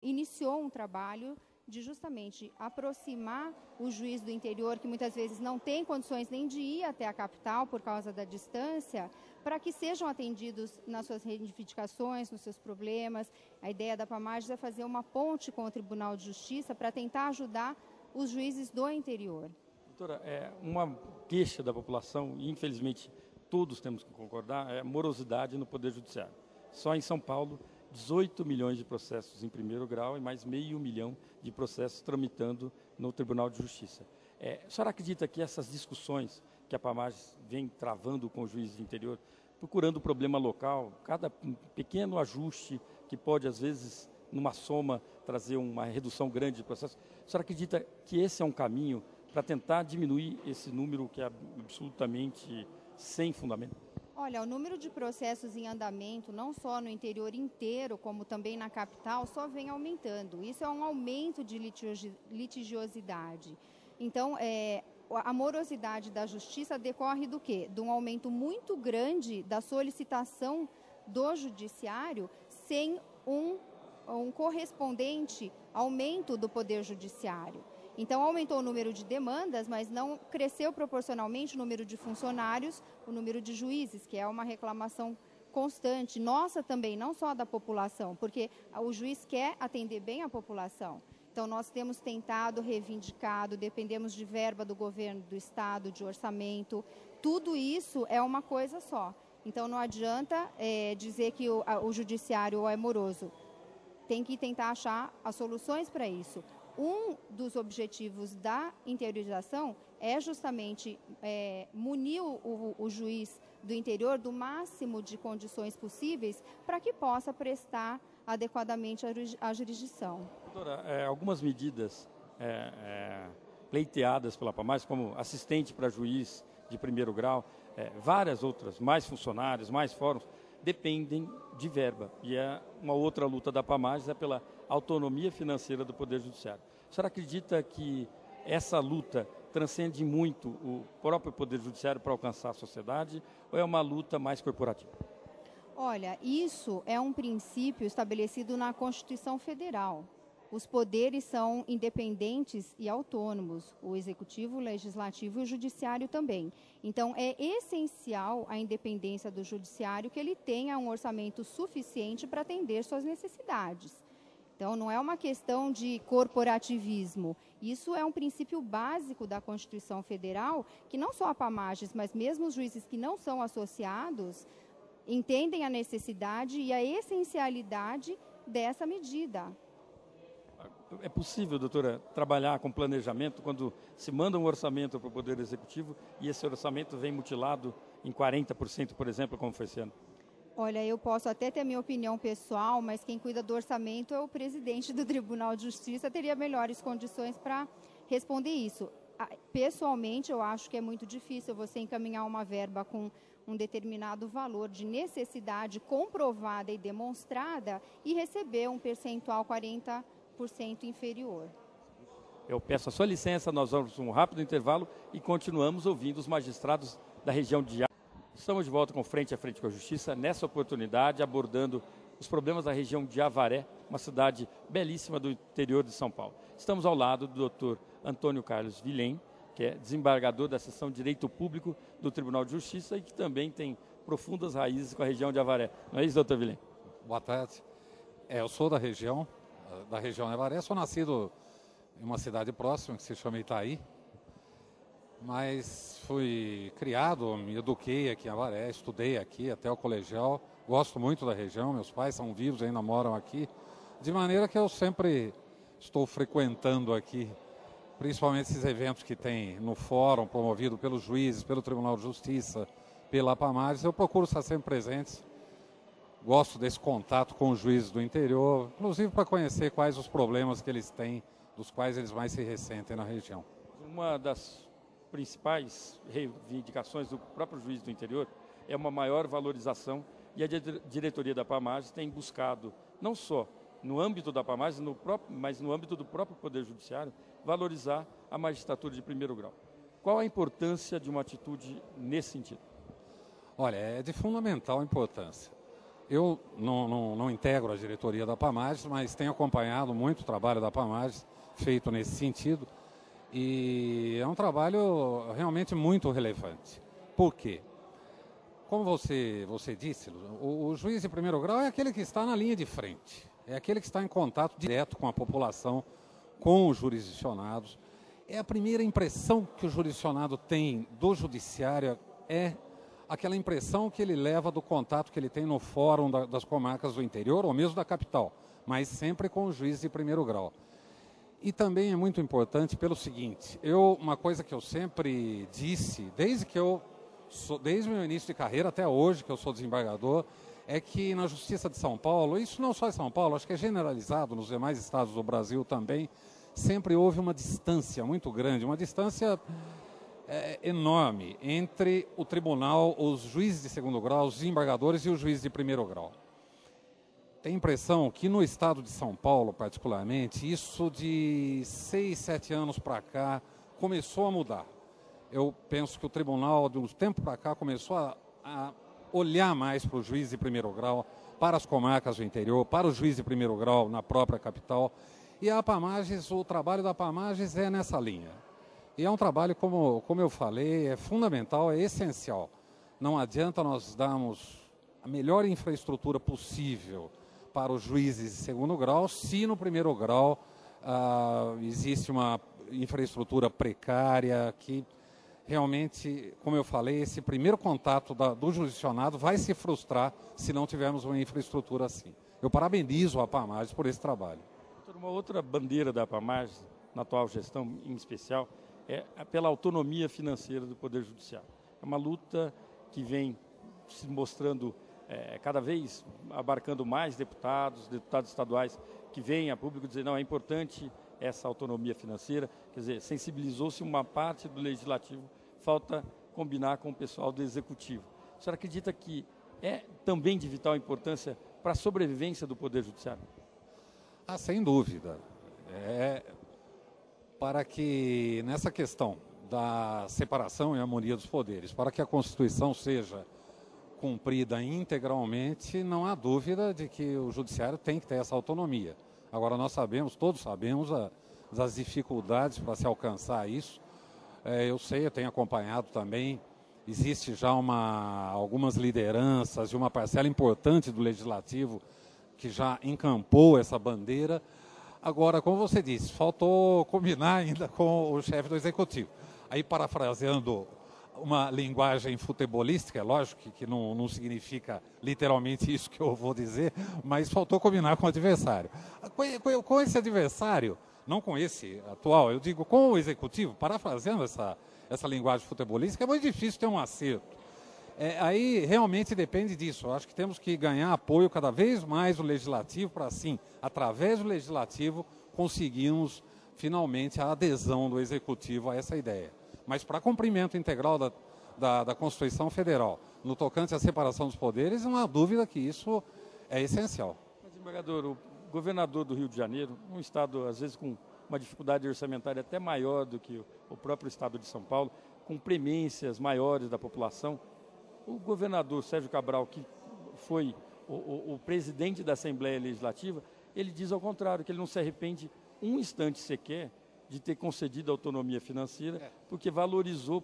iniciou um trabalho de justamente aproximar o juiz do interior, que muitas vezes não tem condições nem de ir até a capital por causa da distância, para que sejam atendidos nas suas reivindicações, nos seus problemas. A ideia da PAMAGES é fazer uma ponte com o Tribunal de Justiça para tentar ajudar os juízes do interior. Doutora, uma queixa da população, e infelizmente todos temos que concordar, é a morosidade no Poder Judiciário. Só em São Paulo, 18 milhões de processos em primeiro grau e mais 500 mil de processos tramitando no Tribunal de Justiça. A senhora acredita que essas discussões que a PAMAGES vem travando com o juiz do interior, procurando o problema local, cada pequeno ajuste que pode, às vezes, numa soma, trazer uma redução grande de processos, a senhora acredita que esse é um caminho para tentar diminuir esse número que é absolutamente sem fundamento? Olha, o número de processos em andamento, não só no interior inteiro, como também na capital, só vem aumentando. Isso é um aumento de litigiosidade. Então, a morosidade da justiça decorre do quê? De um aumento muito grande da solicitação do judiciário sem um correspondente aumento do poder judiciário. Então, aumentou o número de demandas, mas não cresceu proporcionalmente o número de funcionários, o número de juízes, que é uma reclamação constante, nossa também, não só da população, porque o juiz quer atender bem a população. Então, nós temos tentado, reivindicado, dependemos de verba do governo, do Estado, de orçamento, tudo isso é uma coisa só. Então, não adianta dizer que o judiciário é moroso, tem que tentar achar as soluções para isso. Um dos objetivos da interiorização é justamente munir o juiz do interior do máximo de condições possíveis para que possa prestar adequadamente a jurisdição. Doutora, algumas medidas pleiteadas pela PAMAGES, como assistente para juiz de primeiro grau, várias outras, mais funcionários, mais fóruns, dependem de verba. E uma outra luta da PAMAGES é pela autonomia financeira do Poder Judiciário. A senhora acredita que essa luta transcende muito o próprio Poder Judiciário para alcançar a sociedade ou é uma luta mais corporativa? Olha, isso é um princípio estabelecido na Constituição Federal. Os poderes são independentes e autônomos, o Executivo, o Legislativo e o Judiciário também. Então, é essencial a independência do Judiciário que ele tenha um orçamento suficiente para atender suas necessidades. Então, não é uma questão de corporativismo. Isso é um princípio básico da Constituição Federal, que não só a PAMAGES, mas mesmo os juízes que não são associados, entendem a necessidade e a essencialidade dessa medida. É possível, doutora, trabalhar com planejamento quando se manda um orçamento para o Poder Executivo e esse orçamento vem mutilado em 40%, por exemplo, como foi esse ano? Olha, eu posso até ter minha opinião pessoal, mas quem cuida do orçamento é o presidente do Tribunal de Justiça, teria melhores condições para responder isso. Pessoalmente, eu acho que é muito difícil você encaminhar uma verba com um determinado valor de necessidade comprovada e demonstrada e receber um percentual 40% inferior. Eu peço a sua licença, nós vamos um rápido intervalo e continuamos ouvindo os magistrados da região de Estamos de volta com Frente a Frente com a Justiça, nessa oportunidade abordando os problemas da região de Avaré, uma cidade belíssima do interior de São Paulo. Estamos ao lado do doutor Antônio Carlos Vilém, que é desembargador da Seção de Direito Público do Tribunal de Justiça e que também tem profundas raízes com a região de Avaré. Não é isso, doutor Vilém? Boa tarde. Eu sou da região de Avaré, sou nascido em uma cidade próxima que se chama Itaí, mas fui criado, me eduquei aqui em Avaré, estudei aqui até o colegial, gosto muito da região, meus pais são vivos, ainda moram aqui, de maneira que eu sempre estou frequentando aqui, principalmente esses eventos que tem no fórum, promovido pelos juízes, pelo Tribunal de Justiça, pela PAMAGES, eu procuro estar sempre presente, gosto desse contato com os juízes do interior, inclusive para conhecer quais os problemas que eles têm, dos quais eles mais se ressentem na região. Uma das principais reivindicações do próprio juiz do interior é uma maior valorização e a diretoria da PAMAGES tem buscado, não só no âmbito da PAMAGES, mas no âmbito do próprio Poder Judiciário, valorizar a magistratura de primeiro grau. Qual a importância de uma atitude nesse sentido? Olha, é de fundamental importância. Eu não integro a diretoria da Pamages, mas tenho acompanhado muito o trabalho da Pamages, feito nesse sentido, e é um trabalho realmente muito relevante. Por quê? Como você disse, o juiz de primeiro grau é aquele que está na linha de frente, é aquele que está em contato direto com a população, com os jurisdicionados. É a primeira impressão que o jurisdicionado tem do judiciário, é aquela impressão que ele leva do contato que ele tem no fórum das comarcas do interior ou mesmo da capital, mas sempre com o juiz de primeiro grau. E também é muito importante pelo seguinte, uma coisa que eu sempre disse, desde o meu início de carreira até hoje, que eu sou desembargador, é que na Justiça de São Paulo, isso não só em São Paulo, acho que é generalizado nos demais estados do Brasil também, sempre houve uma distância muito grande, uma distância enorme entre o tribunal, os juízes de segundo grau, os desembargadores e os juízes de primeiro grau. Tenho a impressão que no estado de São Paulo, particularmente, isso de 6, 7 anos para cá começou a mudar. Eu penso que o tribunal, de uns tempos para cá, começou a olhar mais para o juiz de primeiro grau, para as comarcas do interior, para o juiz de primeiro grau na própria capital. E a Pamages, o trabalho da Pamages é nessa linha. E é um trabalho, como eu falei, é fundamental, é essencial. Não adianta nós darmos a melhor infraestrutura possível para os juízes de segundo grau, se no primeiro grau existe uma infraestrutura precária que realmente, como eu falei, esse primeiro contato do jurisdicionado vai se frustrar se não tivermos uma infraestrutura assim. Eu parabenizo a Pamages por esse trabalho. Uma outra bandeira da Pamages, na atual gestão em especial, é pela autonomia financeira do Poder Judiciário. É uma luta que vem se mostrando cada vez abarcando mais deputados estaduais que vêm a público dizer não, é importante essa autonomia financeira, quer dizer, sensibilizou-se uma parte do Legislativo, falta combinar com o pessoal do Executivo. A senhora acredita que é também de vital importância para a sobrevivência do Poder Judiciário? Sem dúvida. Para que nessa questão da separação e harmonia dos poderes, para que a Constituição seja cumprida integralmente, não há dúvida de que o Judiciário tem que ter essa autonomia. Agora, todos sabemos das dificuldades para se alcançar isso. Eu tenho acompanhado também, existe já algumas lideranças e uma parcela importante do Legislativo que já encampou essa bandeira. Agora, como você disse, faltou combinar ainda com o chefe do Executivo. Aí, parafraseando uma linguagem futebolística, é lógico que não significa literalmente isso que eu vou dizer, mas faltou combinar com o adversário. Com esse adversário, não com esse atual, eu digo com o Executivo, parafraseando essa linguagem futebolística, é muito difícil ter um acerto. Aí realmente depende disso. Eu acho que temos que ganhar apoio cada vez mais do Legislativo para, assim, através do Legislativo, conseguirmos finalmente a adesão do Executivo a essa ideia. Mas para cumprimento integral da Constituição Federal, no tocante à separação dos poderes, não há dúvida que isso é essencial. Mas, desembargador, o governador do Rio de Janeiro, um estado, às vezes, com uma dificuldade orçamentária até maior do que o próprio estado de São Paulo, com premências maiores da população, o governador Sérgio Cabral, que foi o presidente da Assembleia Legislativa, ele diz ao contrário, que ele não se arrepende um instante sequer de ter concedido autonomia financeira, porque valorizou